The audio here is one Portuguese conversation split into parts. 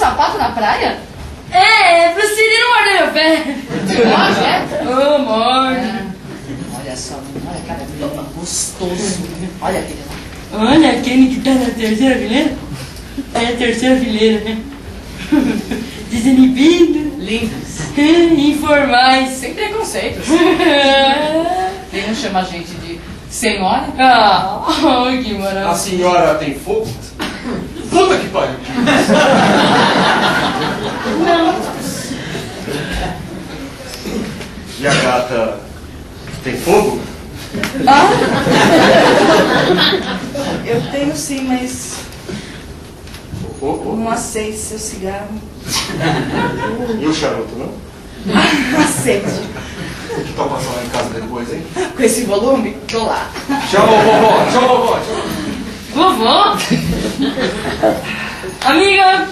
sapato na praia? É pro Siri não morder meu pé. Morde, é? Oh, morde. Olha só, olha cada menino gostoso. Olha aquele lá. Olha aquele que tá na terceira fileira. É a terceira fileira, né? Desinibido. Lindos. Informais. Sem preconceitos. Quem não chama a gente de senhora? Ah, que maravilha. A senhora tem fogo? Puta que pariu! E a gata tem fogo? Ah? Eu tenho sim, mas não aceito seu cigarro. E o charuto, não? Aceito. Que tal passar lá em casa depois, hein? Com esse volume, tô lá. Tchau, vovó! Tchau, vovó! Tchau. Vovó? Amiga,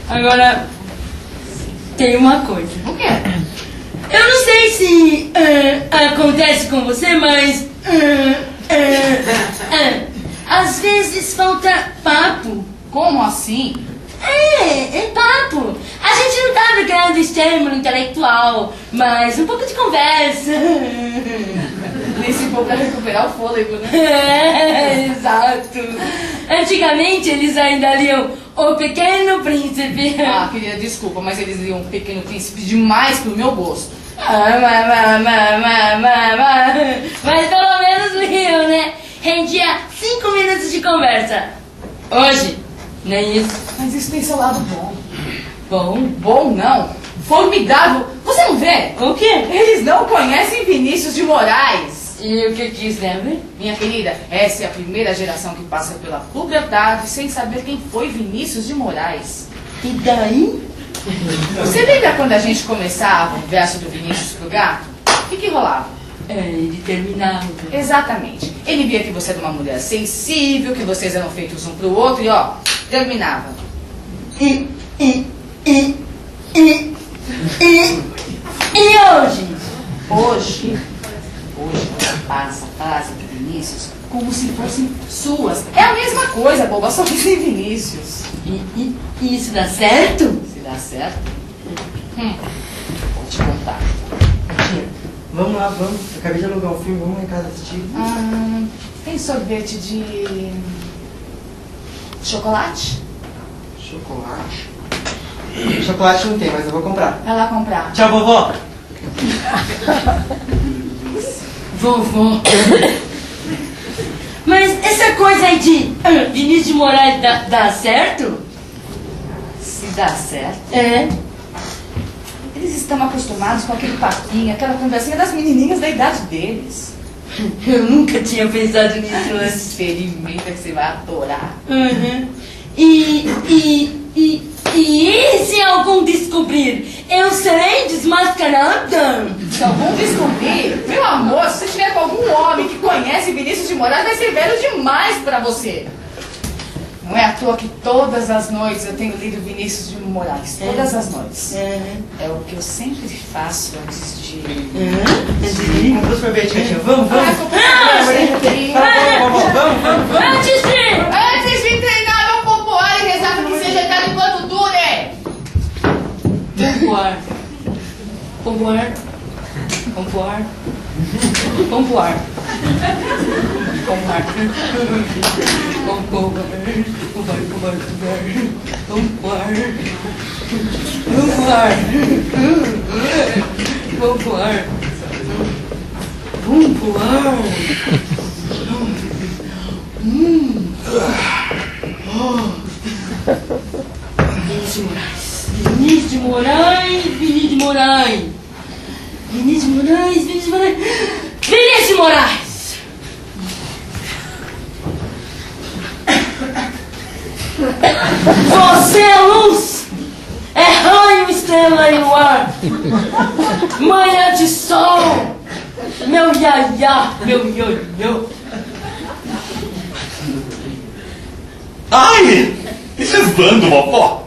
agora tem uma coisa. O quê? Eu não sei se acontece com você, mas às vezes falta papo. Como assim? É papo. A gente não tá procurando estímulo intelectual, mas um pouco de conversa. Nem se for pra recuperar o fôlego, né? É, exato. Antigamente eles ainda liam O Pequeno Príncipe. Ah, querida, desculpa, mas eles liam um Pequeno Príncipe demais pro meu gosto. Mas pelo menos liam, né? Rendia 5 minutos de conversa. Hoje, nem isso. Mas isso tem seu lado bom. Bom, Bom não. Formidável. Você não vê? o quê? Eles não conhecem Vinícius de Moraes. E o que isso deve? Minha querida, essa é a primeira geração que passa pela puberdade sem saber quem foi Vinícius de Moraes. E daí? Você lembra quando a gente começava o verso do Vinícius pro gato? O que rolava? Ele terminava. Exatamente. Ele via que você era uma mulher sensível, que vocês eram feitos um pro outro e ó, terminava. E hoje? Hoje você passa a frase do Vinícius como se fossem suas. É a mesma coisa, boba, só que sem Vinícius. E isso dá certo? Se dá certo? Vou te contar. Tia, vamos lá, vamos. Eu acabei de alugar um filme, vamos lá em casa assistir. Tem sorvete de chocolate? Chocolate? Chocolate não tem, mas eu vou comprar. Vai lá comprar. Tchau, vovó! Vovó. Mas essa coisa aí de Vinícius de Moraes dá certo? Se dá certo. É. Eles estão acostumados com aquele papinho, aquela conversinha das menininhas da idade deles. Eu nunca tinha pensado nisso antes. Experimenta que você vai adorar. Uhum. E se algum descobrir, eu serei desmascarada? Se algum descobrir, meu amor, se você estiver com algum homem que conhece Vinícius de Moraes, vai ser velho demais pra você. Não é à toa que todas as noites eu tenho lido Vinícius de Moraes. Todas as noites. É o que eu sempre faço antes de... Compra o sorvete, tia. Vamos, Vai, vamos. comprar sorvete. Vamos. Antes de treinar, vamos popoar e rezar para que seja eterno enquanto dure. Vinícius de Moraes. Vinícius de Moraes! Você é luz, é raio, estrela e luar, manhã de sol, meu iaiá, meu ioiô. Ai! Isso é bando, vovó!